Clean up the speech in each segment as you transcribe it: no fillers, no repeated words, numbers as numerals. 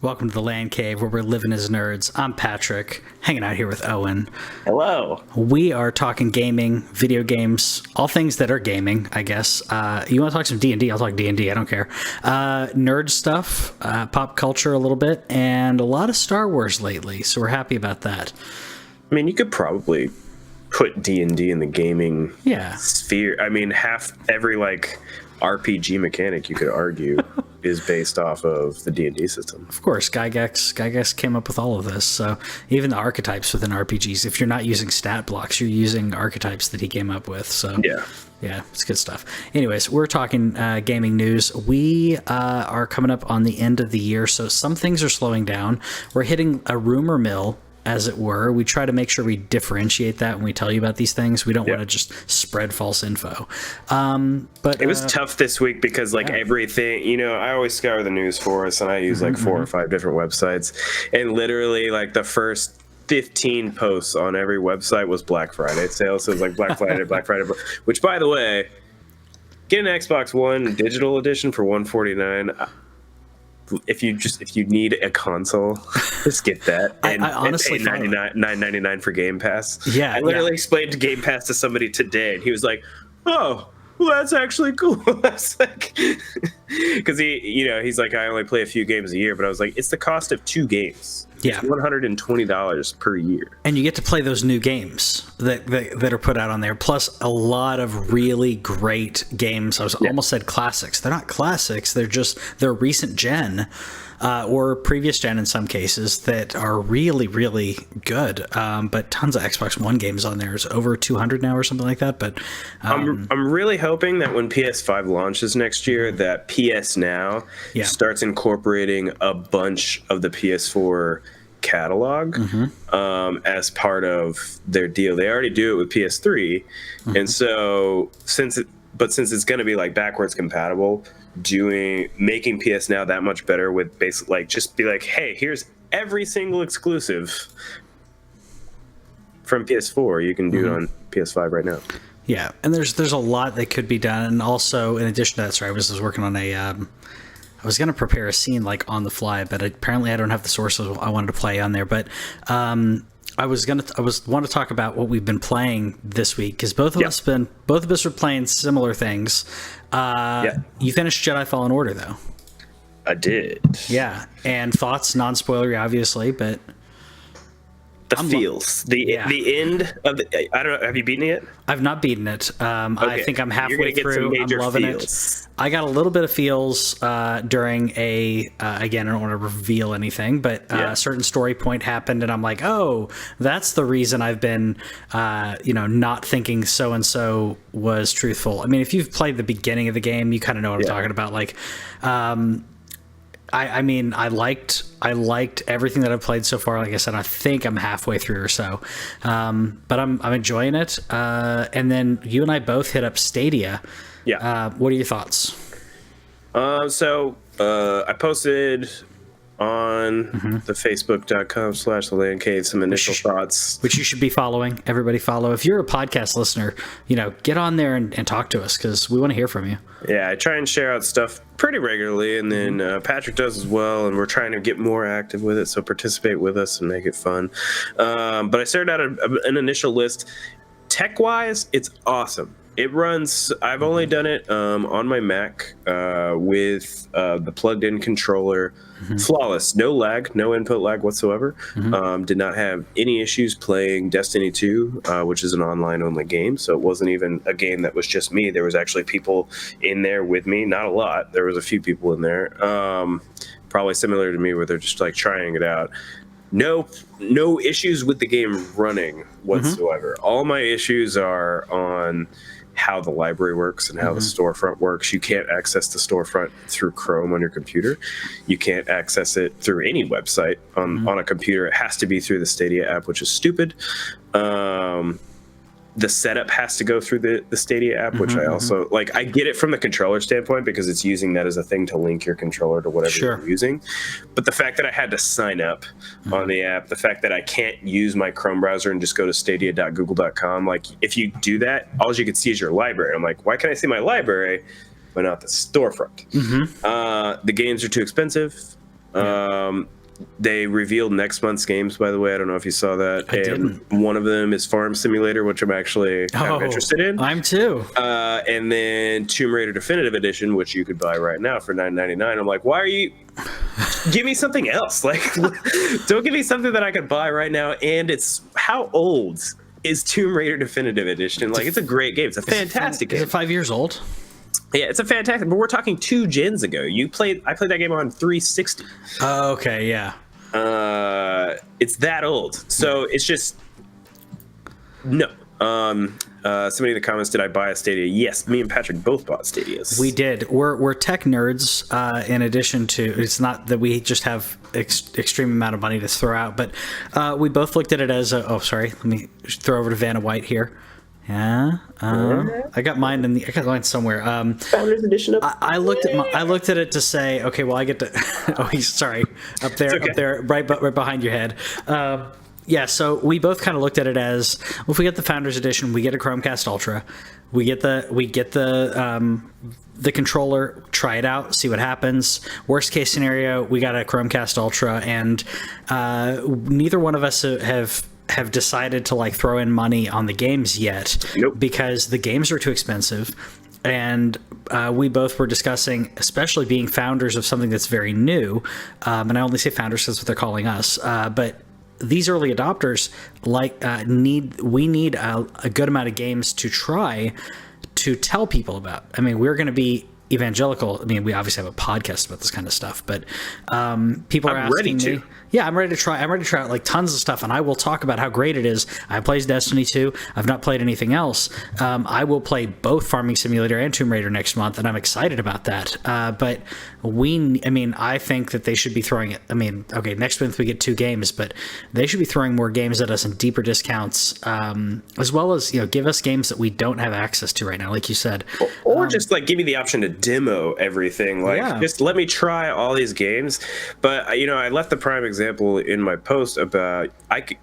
Welcome to the LANCave, where we're living as nerds. I'm Patrick, hanging out here with Owen. Hello. We are talking gaming, video games, all things that are gaming, I guess. You want to talk some D&D? I'll talk D&D, I don't care. Nerd stuff, pop culture a little bit, and a lot of Star Wars lately, so we're happy about that. I mean, you could probably put D&D in the gaming sphere. I mean, half every, RPG mechanic, you could argue, is based off of the D&D system. Of course, Gygax came up with all of this. So even the archetypes within RPGs, if you're not using stat blocks, you're using archetypes that he came up with. So yeah, it's good stuff. Anyways, we're talking gaming news. We are coming up on the end of the year, so some things are slowing down. We're hitting a rumor mill, as it were. We try to make sure we differentiate that when we tell you about these things. We don't want to just spread false info. But it was tough this week because everything, I always scour the news for us, and I use 4 or 5 different websites, and literally the first 15 posts on every website was Black Friday sale. So it was Black Friday, Black Friday, which, by the way, get an Xbox One digital edition for $149. If you need a console, just get that. And I honestly pay $9.99 for Game Pass. Yeah, I literally explained Game Pass to somebody today, and he was like, "Oh, well, that's actually cool." I was like, because he's like, "I only play a few games a year," but I was like, "It's the cost of 2 games. Yeah, it's $120 per year, and you get to play those new games that are put out on there, plus a lot of really great games." I almost said classics. They're not classics. They're recent gen or previous gen in some cases that are really, really good. But tons of Xbox One games on there. Is over 200 now or something like that. But I'm really hoping that when PS5 launches next year, that PS Now starts incorporating a bunch of the PS4 catalog as part of their deal. They already do it with PS3, and so since it's going to be backwards compatible, making PS Now that much better with basically just be hey, here's every single exclusive from PS4 you can do it on PS5 right now. Yeah, and there's a lot that could be done, and also in addition to that, sorry, I was working on I was going to prepare a scene on the fly, but apparently I don't have the sources I wanted to play on there. But I want to talk about what we've been playing this week, because both of us are playing similar things. You finished Jedi Fallen Order though. I did. Yeah, and thoughts, non-spoilery, obviously, but the end of the, I don't know. Have you beaten it yet? I've not beaten it. I think I'm halfway through. I'm loving it. I got a little bit of feels during again, I don't want to reveal anything, but a certain story point happened, and I'm like, oh, that's the reason I've been, not thinking so and so was truthful. I mean, if you've played the beginning of the game, you kind of know what I'm talking about. I mean, I liked everything that I've played so far. Like I said, I think I'm halfway through or so, but I'm enjoying it. And then you and I both hit up Stadia. Yeah. What are your thoughts? So I posted on the facebook.com/TheLanCave some initial thoughts, which you should be following. Everybody follow. If you're a podcast listener, get on there and talk to us, because we want to hear from you. Yeah, I try and share out stuff pretty regularly, and then Patrick does as well, and we're trying to get more active with it, so participate with us and make it fun. But I started out an initial list. Tech-wise, it's awesome. It runs. I've only done it on my Mac with the plugged-in controller. Flawless, no lag, no input lag whatsoever. Did not have any issues playing Destiny 2, which is an online-only game. So it wasn't even a game that was just me. There was actually people in there with me. Not a lot. There was a few people in there, probably similar to me, where they're just trying it out. No issues with the game running whatsoever. All my issues are on how the library works and how the storefront works. You can't access the storefront through Chrome on your computer. You can't access it through any website on a computer. It has to be through the Stadia app, which is stupid. The setup has to go through the Stadia app, which I also I get it from the controller standpoint, because it's using that as a thing to link your controller to whatever you're using. But the fact that I had to sign up on the app, the fact that I can't use my Chrome browser and just go to stadia.google.com, if you do that, all you can see is your library. I'm like, why can't I see my library but not the storefront? The games are too expensive. They revealed next month's games, by the way. I don't know if you saw that. I didn't. One of them is Farm Simulator, which I'm actually kind of interested in. I'm too. And then Tomb Raider Definitive Edition, which you could buy right now for $9.99. I'm like, why are you... Give me something else. Like, don't give me something that I could buy right now. And it's... How old is Tomb Raider Definitive Edition? Like, it's a great game. It's a fantastic game. Is it 5 years old? Yeah, it's a fantastic. But we're talking 2 gens ago. I played that game on 360. Oh, okay, yeah. It's that old, so it's just no. Somebody in the comments, did I buy a Stadia? Yes, me and Patrick both bought Stadias. We did. We're tech nerds. In addition to, it's not that we just have extreme amount of money to throw out, but we both looked at it as a. Oh, sorry. Let me throw over to Vanna White here. Yeah, I got mine somewhere. Founders Edition. I looked at it to say, okay, well, I get to. Oh, sorry, up there, right behind your head. Yeah, so we both kind of looked at it as, well, if we get the Founders Edition, we get a Chromecast Ultra, we get the controller, try it out, see what happens. Worst case scenario, we got a Chromecast Ultra, and neither one of us have decided to like throw in money on the games yet. Nope. Because the games are too expensive, and we both were discussing, especially being founders of something that's very new, and I only say founders because that's what they're calling us, but these early adopters need a good amount of games to try to tell people about. I mean, we're going to be evangelical. I mean, we obviously have a podcast about this kind of stuff, but people are asking me. Yeah, I'm ready to try out like tons of stuff, and I will talk about how great it is. I played Destiny 2. I've not played anything else. I will play both Farming Simulator and Tomb Raider next month, and I'm excited about that. But I think that they should be throwing it. I mean, okay, next month we get 2 games, but they should be throwing more games at us in deeper discounts, as well as give us games that we don't have access to right now, like you said, or just like give me the option to demo everything. Like, just let me try all these games. But I left the prime example in my post about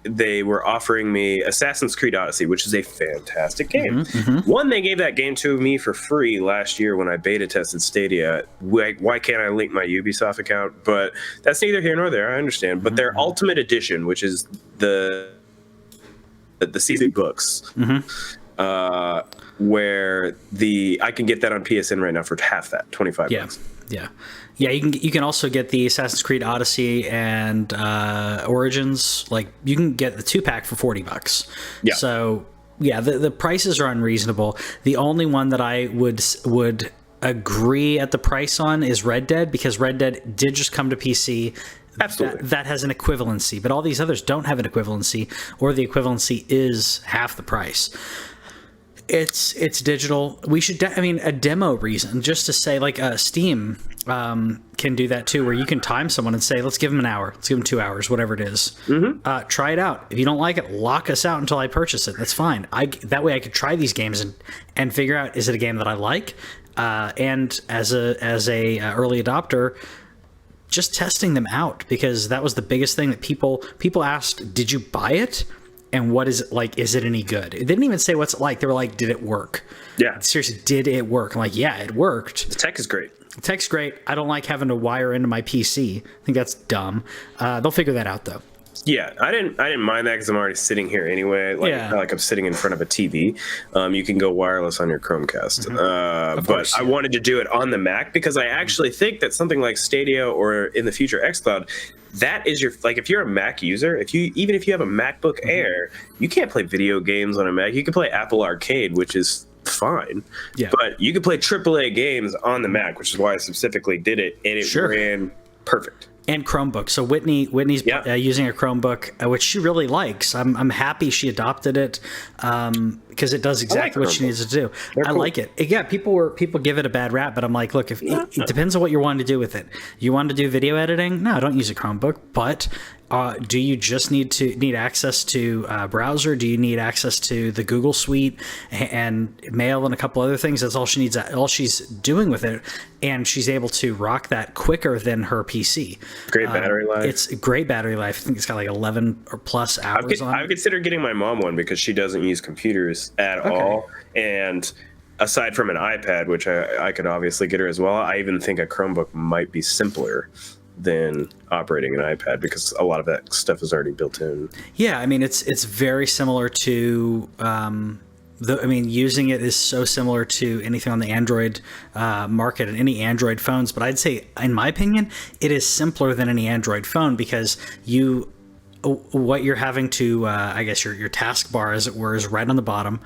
they were offering me Assassin's Creed Odyssey, which is a fantastic game. One, they gave that game to me for free last year when I beta tested Stadia. Why can't I link my Ubisoft account? But that's neither here nor there. I understand. But their Ultimate Edition, which is the season books, where I can get that on PSN right now for half that, $25. Yeah. You can also get the Assassin's Creed Odyssey and Origins. Like, you can get the 2-pack for $40. Yeah. So yeah, the prices are unreasonable. The only one that I would agree at the price on is Red Dead, because Red Dead did just come to PC. Absolutely. That has an equivalency, but all these others don't have an equivalency, or the equivalency is half the price. It's digital. We should, a demo reason, just to say, like, Steam can do that too, where you can time someone and say, let's give them an hour, let's give them 2 hours, whatever it is. Try it out. If you don't like it, lock us out until I purchase it. That's fine. That way I could try these games and figure out, is it a game that I like? And as a early adopter, just testing them out, because that was the biggest thing that people asked, did you buy it? And what is it like? Is it any good? It didn't even say what's it like. They were like, did it work? Yeah. Seriously, did it work? I'm like, yeah, it worked. The tech is great. The tech's great. I don't like having to wire into my PC. I think that's dumb. They'll figure that out, though. Yeah, I didn't mind that because I'm already sitting here anyway. Like I'm sitting in front of a TV. You can go wireless on your Chromecast. But I wanted to do it on the Mac because I actually think that something like Stadia, or in the future xCloud, that is if you're a Mac user, even if you have a MacBook Air, you can't play video games on a Mac. You can play Apple Arcade, which is fine. Yeah. But you can play AAA games on the Mac, which is why I specifically did it, and it ran perfect. And Chromebook. So Whitney's using a Chromebook, which she really likes. I'm happy she adopted it, because it does exactly what she needs to do. I like it. Yeah, people give it a bad rap, but I'm like, look, it depends on what you're wanting to do with it. You want to do video editing? No, don't use a Chromebook. But do you just need access to browser? Do you need access to the Google Suite and mail and a couple other things? That's all she needs. All she's doing with it, and she's able to rock that quicker than her PC. Great battery life. It's a great battery life. I think it's got like 11 or plus hours on it. I've considered getting my mom one because she doesn't use computers at all. And aside from an iPad, which I could obviously get her as well, I even think a Chromebook might be simpler than operating an iPad because a lot of that stuff is already built in. Yeah, I mean it's very similar to using it is so similar to anything on the Android market and any Android phones. But I'd say, in my opinion, it is simpler than any Android phone because what you're having to, I guess your taskbar, as it were, is right on the bottom.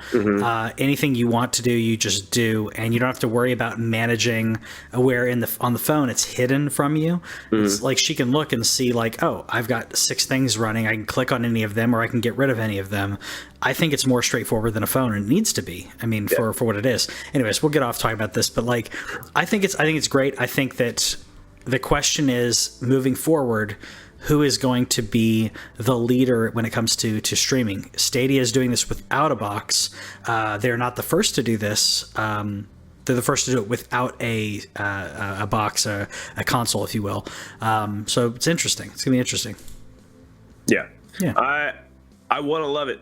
Anything you want to do, you just do, and you don't have to worry about managing where on the phone it's hidden from you. It's like she can look and see like, oh, I've got 6 things running. I can click on any of them, or I can get rid of any of them. I think it's more straightforward than a phone, and it needs to be. I mean, for what it is. Anyways, we'll get off talking about this, but like, I think it's great. I think that the question is, moving forward, who is going to be the leader when it comes to streaming? Stadia is doing this without a box. They're not the first to do this. They're the first to do it without a box, a console, if you will. So it's interesting. It's gonna be interesting. Yeah. I want to love it.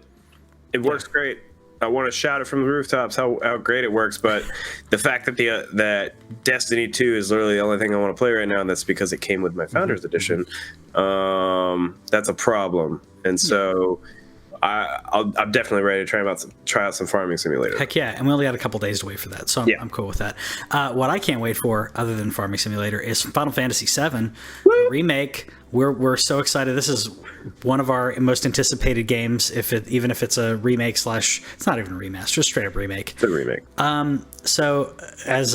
It works great. I want to shout it from the rooftops how great it works, but the fact that that Destiny 2 is literally the only thing I want to play right now, and that's because it came with my Founders Edition, that's a problem. And so I'm definitely ready to try out some Farming Simulator. Heck yeah, and we only got a couple days to wait for that, so I'm cool with that. What I can't wait for, other than Farming Simulator, is Final Fantasy VII Remake. We're so excited. This is one of our most anticipated games, even if it's a remake / it's not even a remaster, just straight up remake. It's a remake. So as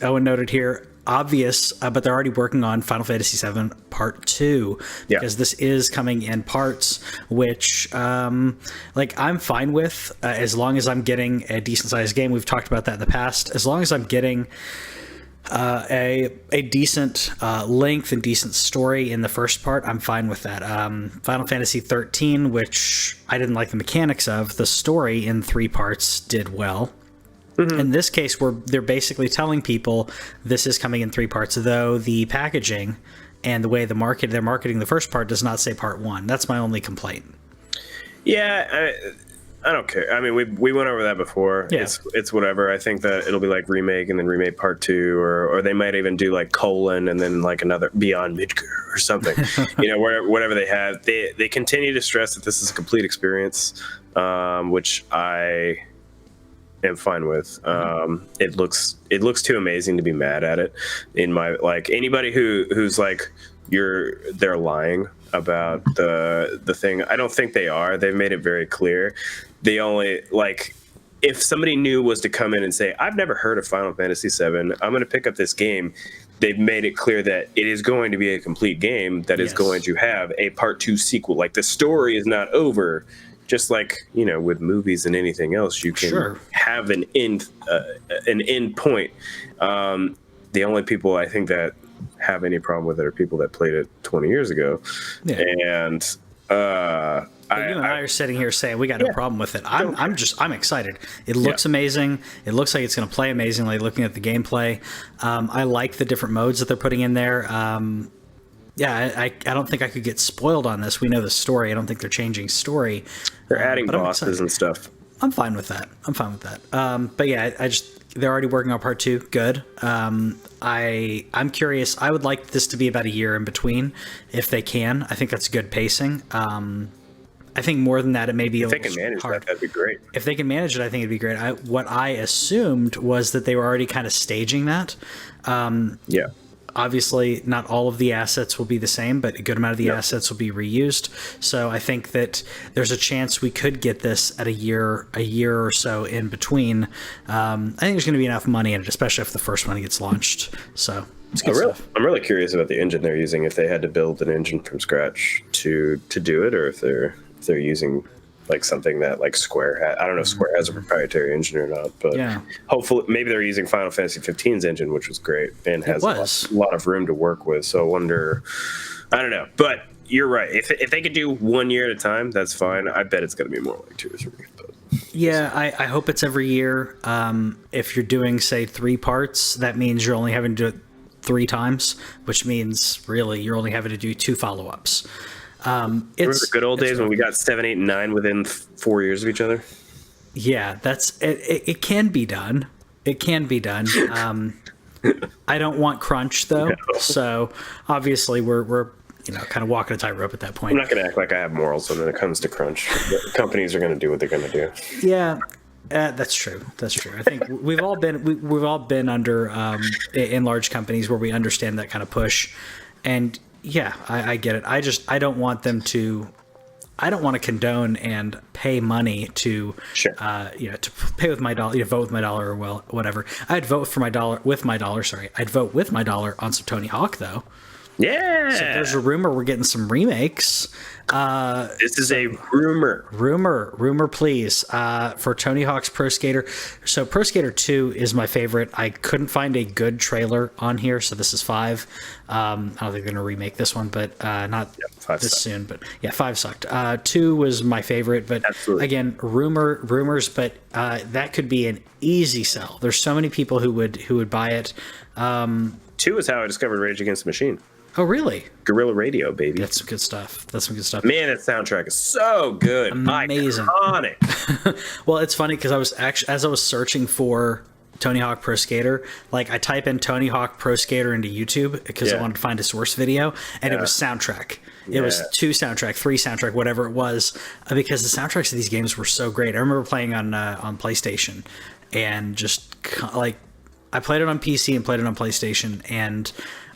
Owen noted here, obvious, but they're already working on Final Fantasy VII Part 2 because this is coming in parts, which I'm fine with as long as I'm getting a decent sized game. We've talked about that in the past. As long as I'm getting a decent length and decent story in the first part, I'm fine with that. Final Fantasy 13, which I didn't like the mechanics of, the story in 3 parts did well. In this case, they're basically telling people this is coming in 3 parts, though the packaging and the way they're marketing the first part does not say part 1. That's my only complaint. Yeah, I don't care. I mean, we went over that before. Yeah. It's whatever. I think that it'll be like remake and then remake part 2, or they might even do like colon and then like another Beyond Midgar or something. Whatever they have. They continue to stress that this is a complete experience, which I am fine with. It looks too amazing to be mad at it. In my, like, anybody who's like they're lying about the thing, I don't think they are. They've made it very clear. They only, like, if somebody new was to come in and say, I've never heard of Final Fantasy VII, I'm going to pick up this game, they've made it clear that it is going to be a complete game that is going to have a part 2 sequel. Like, the story is not over. Just like, with movies and anything else, you can have an end point. The only people I think that have any problem with it are people that played it 20 years ago. Yeah. And you and I are sitting here saying we got no problem with it. I'm excited. It looks amazing. It looks like it's going to play amazingly. Looking at the gameplay, I like the different modes that they're putting in there. I don't think I could get spoiled on this. We know the story. I don't think they're changing story. They're adding bosses and stuff. I'm fine with that. But yeah, they're already working on part 2. Good. I'm curious. I would like this to be about a year in between, if they can. I think that's good pacing. I think more than that, it may be a little hard. If they can manage that, that'd be great. If they can manage it, I think it'd be great. What I assumed was that they were already kind of staging that. Obviously, not all of the assets will be the same, but a good amount of the assets will be reused. So I think that there's a chance we could get this at a year or so in between. I think there's going to be enough money in it, especially if the first one gets launched. So it's good stuff. I'm really curious about the engine they're using. If they had to build an engine from scratch to do it, or if they're using like something that like Square had. I don't know if Square has a proprietary engine or not, but hopefully maybe they're using Final Fantasy 15's engine, which was great and has a lot of room to work with. So I wonder, I don't know, but you're right. If they could do 1 year at a time, that's fine. I bet it's going to be more like 2 or 3. But I hope it's every year. If you're doing, say, 3 parts, that means you're only having to do it 3 times, which means really you're only having to do 2 follow-ups. Remember the good old days when we got 7, 8, and 9 within 4 years of each other? Yeah, that's it. It can be done. It can be done. I don't want crunch though. No. So obviously we're kind of walking a tightrope at that point. I'm not going to act like I have morals when it comes to crunch. Companies are going to do what they're going to do. Yeah. That's true. That's true. I think we've all been under in large companies where we understand that kind of push, and yeah, I get it. I don't want them to. I don't want to condone and pay money to, to pay with my dollar, vote with my dollar or whatever. I'd vote for my dollar with my dollar. Sorry, I'd vote with my dollar on some Tony Hawk though. Yeah. So there's a rumor we're getting some remakes. This is a rumor. Rumor, please. For Tony Hawk's Pro Skater. So Pro Skater 2 is my favorite. I couldn't find a good trailer on here, so this is 5. I don't think they're going to remake this one, but not this soon. But yeah, 5 sucked. 2 was my favorite, but Absolutely. Again, rumors. But that could be an easy sell. There's so many people who would buy it. 2 is how I discovered Rage Against the Machine. Oh, really? Guerrilla Radio, baby. That's some good stuff. Man, that soundtrack is so good. Amazing. Iconic. Well, it's funny because I was actually, as I was searching for Tony Hawk Pro Skater, like I type in Tony Hawk Pro Skater into YouTube because I wanted to find a source video, and it was soundtrack. It was 2 soundtrack, 3 soundtrack, whatever it was, because the soundtracks of these games were so great. I remember playing on PlayStation, and just like I played it on PC and played it on PlayStation, and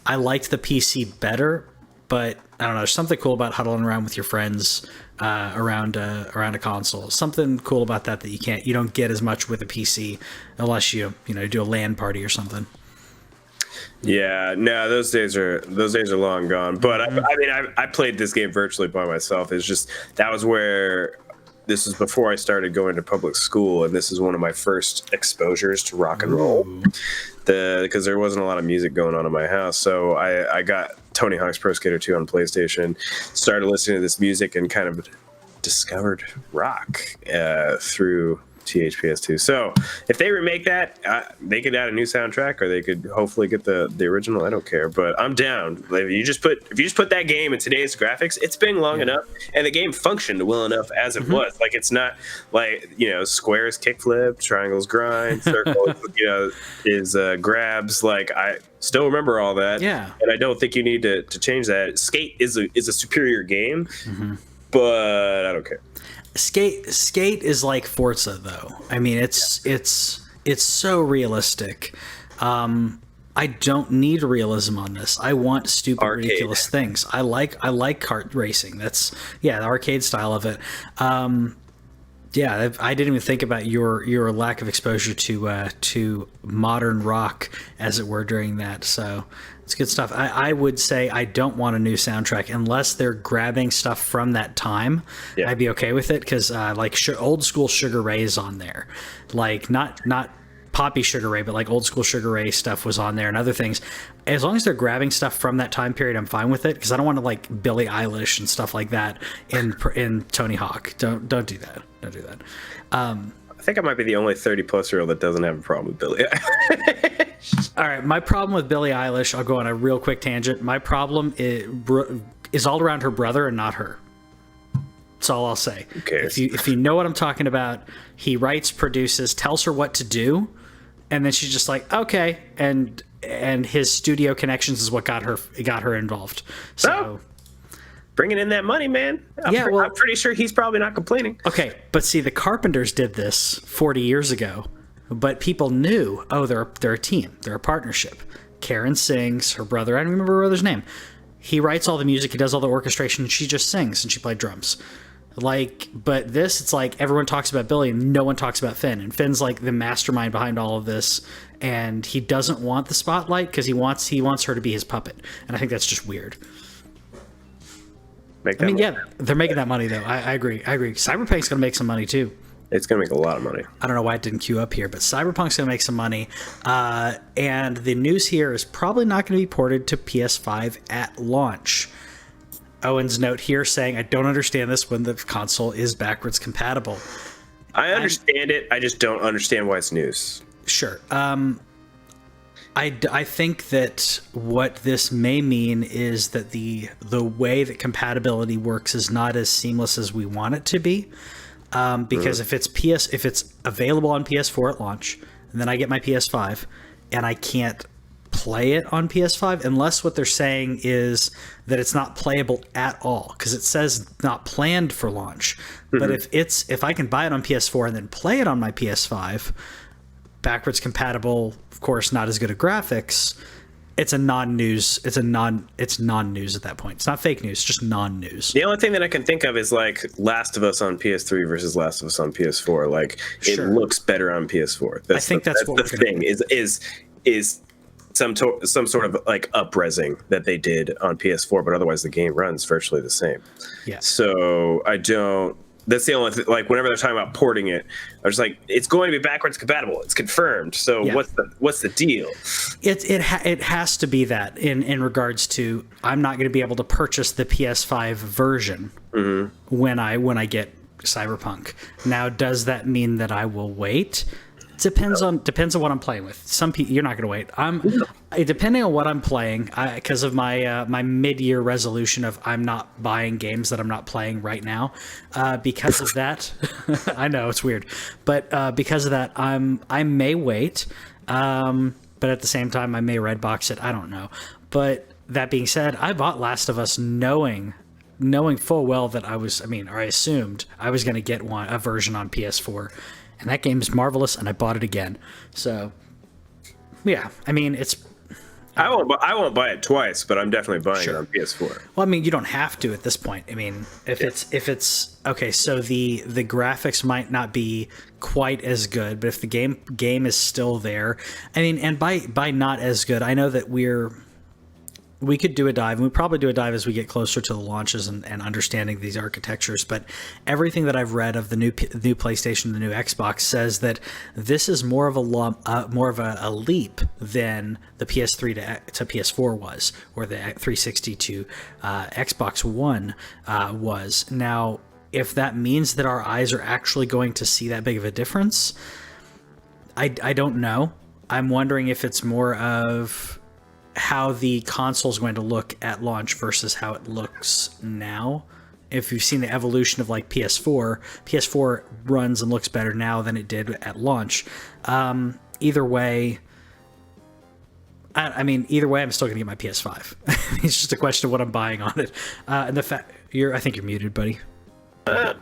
I liked the PC better, but I don't know. There's something cool about huddling around with your friends around a console. Something cool about that you don't get as much with a PC unless you do a LAN party or something. Yeah, no, those days are long gone. But I played this game virtually by myself. It's just that was where. This is before I started going to public school, and this is one of my first exposures to rock and roll. Because there wasn't a lot of music going on in my house, so I got Tony Hawk's Pro Skater 2 on PlayStation, started listening to this music, and kind of discovered rock through THPS2. So if they remake that, they could add a new soundtrack, or they could hopefully get the original. I don't care, but I'm down. If you just put that game in today's graphics, it's been long enough, and the game functioned well enough as it was. Like it's not like squares kickflip, triangles grind, circles is grabs. Like I still remember all that. Yeah, and I don't think you need to change that. Skate is a superior game, but I don't care. Skate is like Forza though. I mean, it's so realistic. I don't need realism on this. I want stupid, ridiculous things. I like kart racing. That's the arcade style of it. I didn't even think about your lack of exposure to modern rock, as it were, during that. So it's good stuff. I would say I don't want a new soundtrack unless they're grabbing stuff from that time. Yeah. I'd be okay with it because old school Sugar Ray is on there, like not poppy Sugar Ray, but like old school Sugar Ray stuff was on there and other things. As long as they're grabbing stuff from that time period, I'm fine with it because I don't want to like Billie Eilish and stuff like that in Tony Hawk. Don't do that. Don't do that. I think I might be the only 30-plus-year-old that doesn't have a problem with Billie Eilish. All right, my problem with Billie Eilish, I'll go on a real quick tangent. My problem is all around her brother and not her. That's all I'll say. Okay. If you know what I'm talking about, he writes, produces, tells her what to do, and then she's just like, okay, and his studio connections is what got her involved. So. Bringing in that money, man. I'm pretty sure he's probably not complaining. Okay, but see, the Carpenters did this 40 years ago, but people knew, they're a team, they're a partnership. Karen sings, her brother, I don't remember her brother's name. He writes all the music, he does all the orchestration, and she just sings, and she played drums. But this, it's like everyone talks about Billy, and no one talks about Finn. And Finn's like the mastermind behind all of this, and he doesn't want the spotlight because he wants her to be his puppet, and I think that's just weird. They're making that money though. I agree. Cyberpunk's gonna make some money too. It's gonna make a lot of money. I don't know why it didn't queue up here, but Cyberpunk's gonna make some money. And the news here is probably not gonna be ported to PS5 at launch. Owen's note here saying, I don't understand this when the console is backwards compatible. I understand it. I just don't understand why it's news. Sure. I think that what this may mean is that the way that compatibility works is not as seamless as we want it to be. Because if it's available on PS4 at launch, and then I get my PS5, and I can't play it on PS5 unless what they're saying is that it's not playable at all, because it says not planned for launch. But if I can buy it on PS4 and then play it on my PS5, backwards compatible, of course, not as good at graphics, it's a non-news. It's non-news at that point. It's not fake news, just non-news. The only thing that I can think of is like Last of Us on PS3 versus Last of Us on PS4. Like it looks better on PS4. I think that's what the thing is some sort of like up-resing that they did on PS4, but otherwise the game runs virtually the same. Yeah. So I don't. That's the only thing. Like whenever they're talking about porting it, I was like, it's going to be backwards compatible. It's confirmed. So what's the deal? It has to be that in regards to I'm not going to be able to purchase the PS5 version when I get Cyberpunk. Now, does that mean that I will wait? Depends on what I'm playing with. Some people, you're not going to wait. Depending on what I'm playing, because of my my mid-year resolution of I'm not buying games that I'm not playing right now. Because of that, I know it's weird, but because of that, I may wait. But at the same time, I may Redbox it. I don't know. But that being said, I bought Last of Us knowing full well that I assumed I was going to get a version on PS4. And that game is marvelous, and I bought it again. So, yeah, I mean, it's... I won't buy it twice, but I'm definitely buying it on PS4. Well, I mean, you don't have to at this point. I mean, if it's okay, so the graphics might not be quite as good, but if the game is still there, I mean, and by not as good, I know that we could do a dive, and we probably do a dive as we get closer to the launches and understanding these architectures. But everything that I've read of the new PlayStation, the new Xbox, says that this is more of a leap than the PS3 to PS4 was, or the 360 to Xbox One was. Now, if that means that our eyes are actually going to see that big of a difference, I don't know. I'm wondering if it's more of how the console is going to look at launch versus how it looks now. If you've seen the evolution of like PS4 runs and looks better now than it did at launch. Either way, either way, I'm still gonna get my PS5. It's just a question of what I'm buying on it. And the fact I think you're muted, buddy.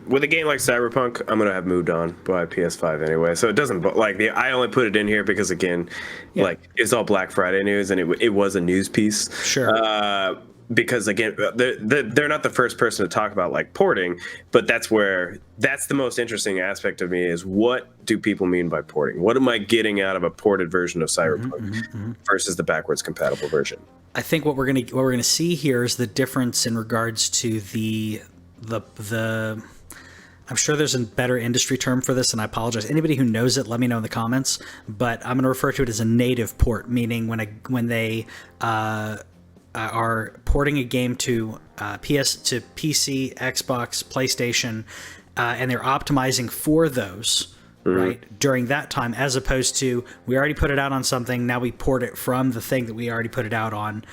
With a game like Cyberpunk, I'm gonna have moved on by PS5 anyway, so it doesn't I only put it in here because again, like it's all Black Friday news, and it was a news piece. Sure. Because again, they're not the first person to talk about like porting, but that's the most interesting aspect of me is what do people mean by porting? What am I getting out of a ported version of Cyberpunk versus the backwards compatible version? I think what we're gonna see here is the difference in regards to the I'm sure there's a better industry term for this, and I apologize. Anybody who knows it, let me know in the comments. But I'm going to refer to it as a native port, meaning when they are porting a game to PC, Xbox, PlayStation, and they're optimizing for those. Right during that time, as opposed to we already put it out on something, now we port it from the thing that we already put it out on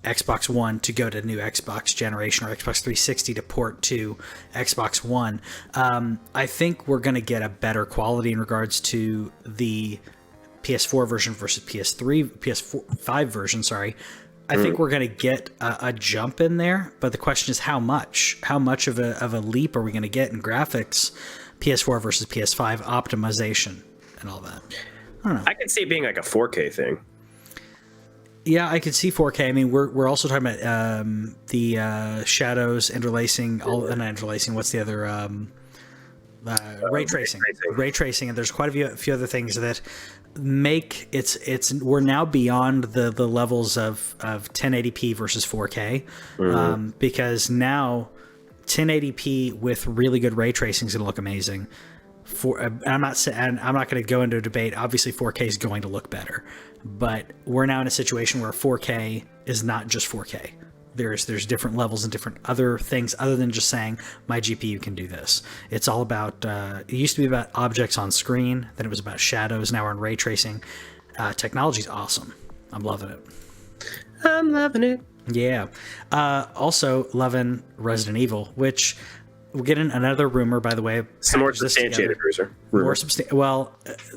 Xbox One to go to new Xbox generation, or Xbox 360 to port to Xbox One. I think we're going to get a better quality in regards to the PS4 version versus PS5 version. Sorry, I think we're going to get a jump in there, but the question is how much? How much of a leap are we going to get in graphics? PS4 versus PS5 optimization and all that. I don't know. I can see it being like a 4K thing. Yeah, I could see 4K. I mean, we're also talking about the shadows, interlacing, what's the other? Ray tracing. Ray tracing, and there's quite a few other things that make we're now beyond the levels of 1080p versus 4K, because now 1080p with really good ray tracing is going to look amazing. I'm not going to go into a debate. Obviously, 4K is going to look better, but we're now in a situation where 4K is not just 4K. There's different levels and different other things other than just saying my GPU can do this. It's all about. It used to be about objects on screen. Then it was about shadows. Now we're on ray tracing. Technology's awesome. I'm loving it. I'm loving it. Yeah. Also loving Resident Evil, which we're getting another rumor, by the way. Some more substantiated rumor. More well,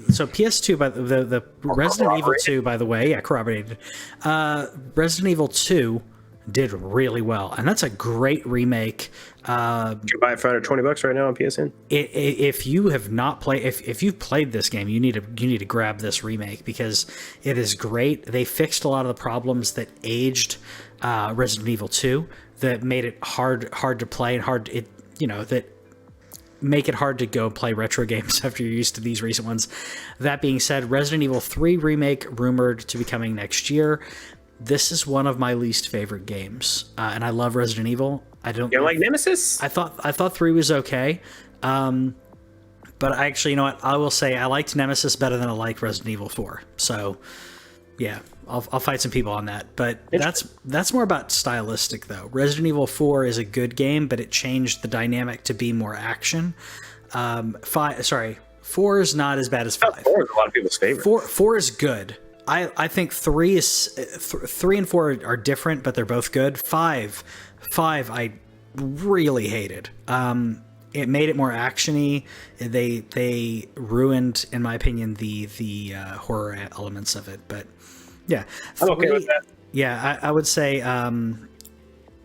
so PS2 by the Resident Evil 2, by the way, corroborated. Resident Evil 2 did really well, and that's a great remake. You can buy it for $120 right now on PSN. If you have not played, if you've played this game, you need to grab this remake because it is great. They fixed a lot of the problems that aged Resident Evil 2 that made it hard to play and that make it hard to go play retro games after you're used to these recent ones. That being said, Resident Evil 3 remake rumored to be coming next year. This is one of my least favorite games, and I love Resident Evil. I don't like Nemesis. I thought 3 was okay, but I actually, you know what? I will say I liked Nemesis better than I liked Resident Evil 4. So, yeah, I'll fight some people on that. But that's more about stylistic though. Resident Evil 4 is a good game, but it changed the dynamic to be more action. 4 is not as bad as 5. 4 is a lot of people's favorite. 4 is good. I think 3 and 4 are different, but they're both good. 5 I really hated. It made it more actiony. They ruined, in my opinion, the horror elements of it. But yeah, I'm okay with that. Yeah, I would say.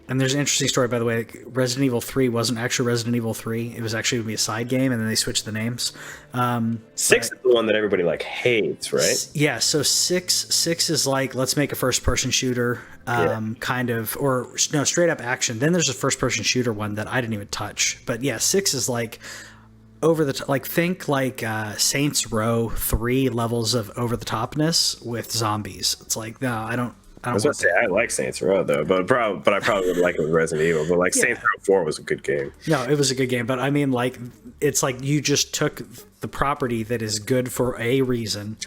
And there's an interesting story, by the way. Resident Evil 3 wasn't actually Resident Evil 3. It was actually going to be a side game, and then they switched the names. 6 is the one that everybody hates, right? Yeah, so 6 is like, let's make a first-person shooter, kind of, or no, straight-up action. Then there's a first-person shooter one that I didn't even touch. But yeah, 6 is like over the think Saints Row 3 levels of over-the-topness with zombies. It's like, no, I don't. I was going to say, I like Saints Row, though, but I probably would like it with Resident Evil. But Saints Row 4 was a good game. No, it was a good game. But I mean, it's like you just took the property that is good for a reason,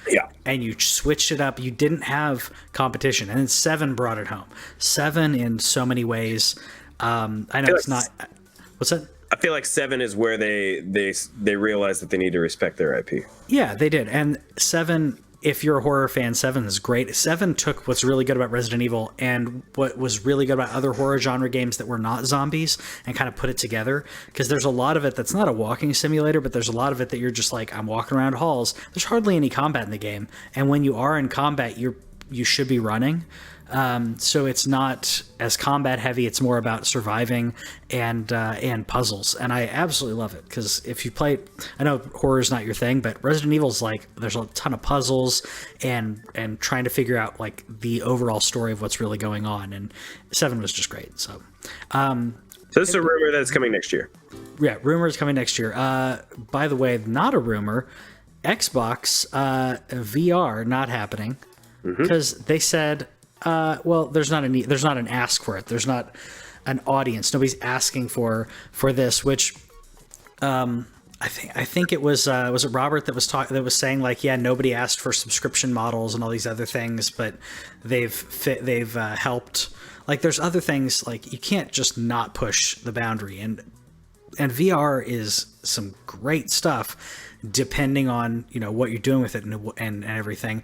and you switched it up. You didn't have competition. And then 7 brought it home. 7 in so many ways. I know it's not. What's that? I feel like 7 is where they realize that they need to respect their IP. Yeah, they did. And 7... If you're a horror fan, 7 is great. 7 took what's really good about Resident Evil and what was really good about other horror genre games that were not zombies and kind of put it together. Because there's a lot of it that's not a walking simulator, but there's a lot of it that you're just like, I'm walking around halls. There's hardly any combat in the game. And when you are in combat, you should be running. So it's not as combat heavy. It's more about surviving and puzzles. And I absolutely love it because if you play, I know horror is not your thing, but Resident Evil's like there's a ton of puzzles and trying to figure out like the overall story of what's really going on. And 7 was just great. So, this is a rumor that's coming next year. Yeah, rumor is coming next year. By the way, not a rumor. Xbox VR not happening because they said. Well, there's not an ask for it. There's not an audience. Nobody's asking for this. Which, I think it was it Robert that was saying like, yeah, nobody asked for subscription models and all these other things, but they've helped. Like, there's other things like you can't just not push the boundary, and VR is some great stuff. Depending on what you're doing with it and everything.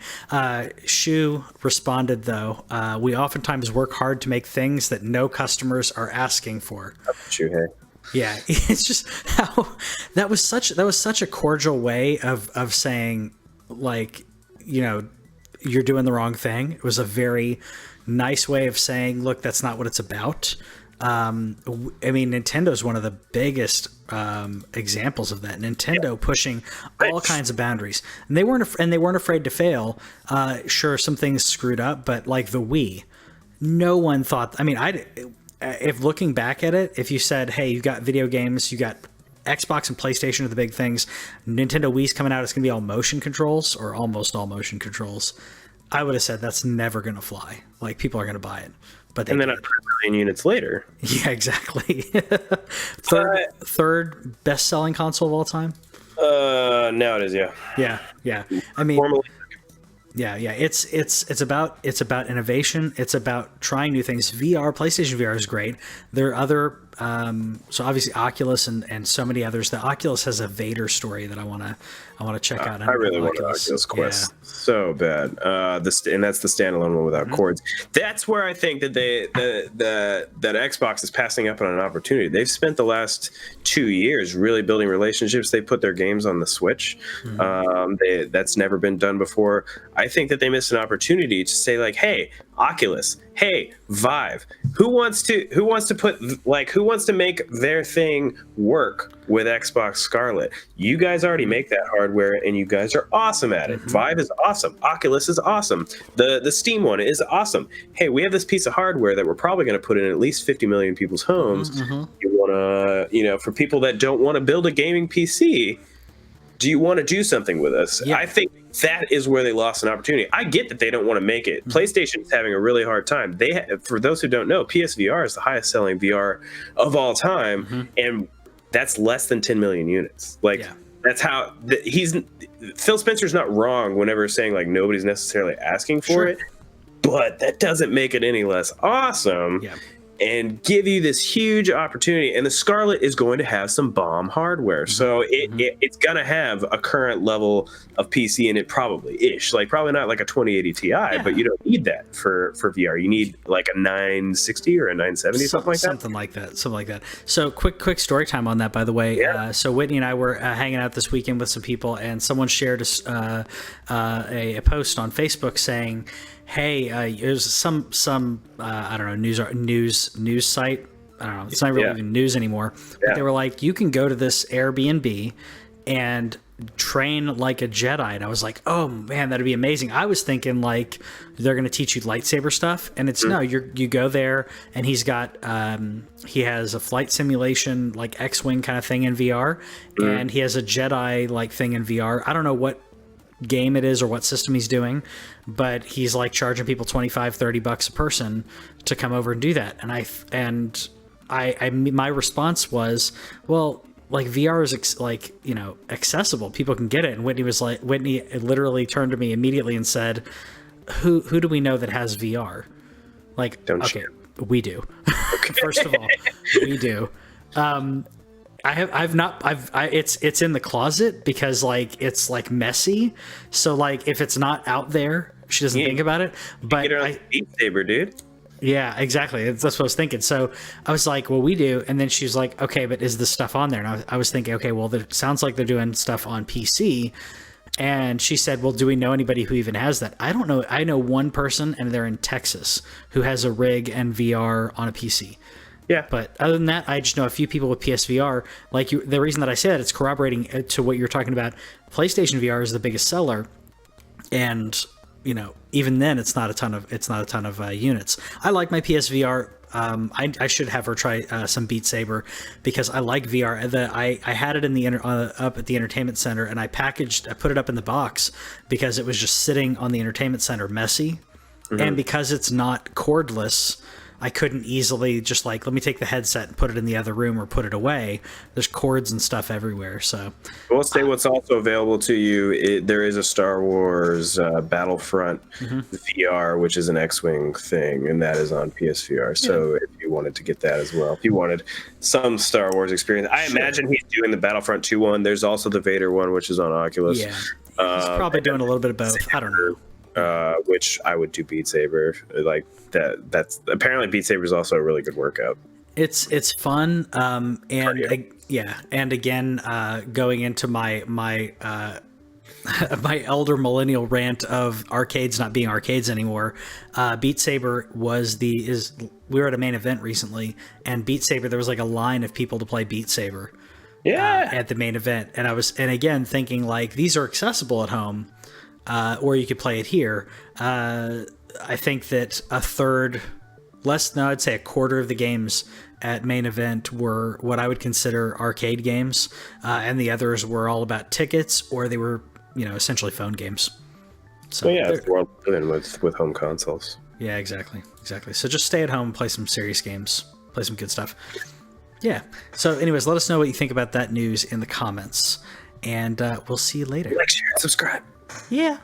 Shu responded though, we oftentimes work hard to make things that no customers are asking for. Shu, hey. Yeah, it's just how that was such a cordial way of saying like you're doing the wrong thing. It was a very nice way of saying, look, that's not what it's about. I mean, Nintendo's one of the biggest examples of that. Nintendo pushing all kinds of boundaries, and they weren't afraid to fail. Sure, some things screwed up, but like the Wii, no one thought. I mean, if looking back at it, if you said, "Hey, you got video games, you got Xbox and PlayStation are the big things. Nintendo Wii's coming out. It's going to be all motion controls or almost all motion controls." I would have said that's never going to fly. Like, people are going to buy it. But and then 100 million units later. Yeah, exactly. third best-selling console of all time. Now it is, yeah. Yeah. I mean, yeah. It's about innovation. It's about trying new things. PlayStation VR is great. There are other so obviously Oculus and so many others. The Oculus has a Vader story that I want to check out. I really want an Oculus Quest so bad. And that's the standalone one without cords. That's where I think that that Xbox is passing up on an opportunity. They've spent the last 2 years really building relationships. They put their games on the Switch. That's never been done before. I think that they missed an opportunity to say like, hey, Oculus, hey, Vive, who wants to make their thing work with Xbox Scarlet? You guys already make that hardware and you guys are awesome at it. Vive is awesome. Oculus is awesome. The Steam one is awesome. Hey, we have this piece of hardware that we're probably going to put in at least 50 million people's homes. You want to, for people that don't want to build a gaming PC, do you want to do something with us? I think that is where they lost an opportunity. I get that they don't want to make it. PlayStation is having a really hard time. For those who don't know, PSVR is the highest selling VR of all time, and that's less than 10 million units. That's how Phil Spencer's not wrong whenever saying like nobody's necessarily asking for it, but that doesn't make it any less awesome. And give you this huge opportunity. And the Scarlet is going to have some bomb hardware. So it's going to have a current level of PC in it, probably-ish. Like, probably not like a 2080 Ti, but you don't need that for VR. You need like a 960 or a 970, something like that. So quick story time on that, by the way. So Whitney and I were hanging out this weekend with some people, and someone shared a post on Facebook saying, hey, it was some I don't know, news site. I don't know. It's not really even news anymore. But they were like, you can go to this Airbnb and train like a Jedi. And I was like, oh man, that'd be amazing. I was thinking like they're going to teach you lightsaber stuff, and it's no, you go there and he's got he has a flight simulation like X-Wing kind of thing in VR, and he has a Jedi like thing in VR. I don't know what game it is or what system he's doing, but he's like charging people $25-$30 a person to come over and do that. And I my response was, well, like VR is accessible, people can get it. And Whitney literally turned to me immediately and said, who do we know that has VR? Like, we do. First of all, we do. It's in the closet because like it's like messy. So like if it's not out there, she doesn't think about it. But Beat Saber, dude. Yeah, exactly. That's what I was thinking. So I was like, well, we do. And then she was like, okay, but is this stuff on there? And I was thinking, okay, well, it sounds like they're doing stuff on PC. And she said, well, do we know anybody who even has that? I don't know. I know one person, and they're in Texas, who has a rig and VR on a PC. Yeah. But other than that, I just know a few people with PSVR. Like the reason that I said it's corroborating to what you're talking about. PlayStation VR is the biggest seller, and even then, it's not a ton of units. I like my PSVR. I should have her try some Beat Saber because I like VR. I had it in up at the entertainment center, and I put it up in the box because it was just sitting on the entertainment center messy, and because it's not cordless, I couldn't easily just like, let me take the headset and put it in the other room or put it away. There's cords and stuff everywhere. So we'll say what's also available to you. There is a Star Wars Battlefront VR, which is an X-Wing thing, and that is on PSVR. So if you wanted to get that as well, if you wanted some Star Wars experience, I imagine he's doing the Battlefront 2 one. There's also the Vader one, which is on Oculus. Yeah, he's probably doing a little bit of both. I don't know. Which I would do Beat Saber like that. That's apparently Beat Saber is also a really good workout. It's fun, and again, going into my my elder millennial rant of arcades not being arcades anymore. Beat Saber we were at a main event recently, and Beat Saber, there was like a line of people to play Beat Saber. At the main event, and I was again thinking like these are accessible at home. Or you could play it here. I think that I'd say a quarter of the games at main event were what I would consider arcade games, and the others were all about tickets, or they were, essentially phone games. So it's the world with home consoles. Yeah, exactly. So just stay at home and play some serious games, play some good stuff. Yeah. So, anyways, let us know what you think about that news in the comments, and we'll see you later. Like, share, and subscribe. Yeah.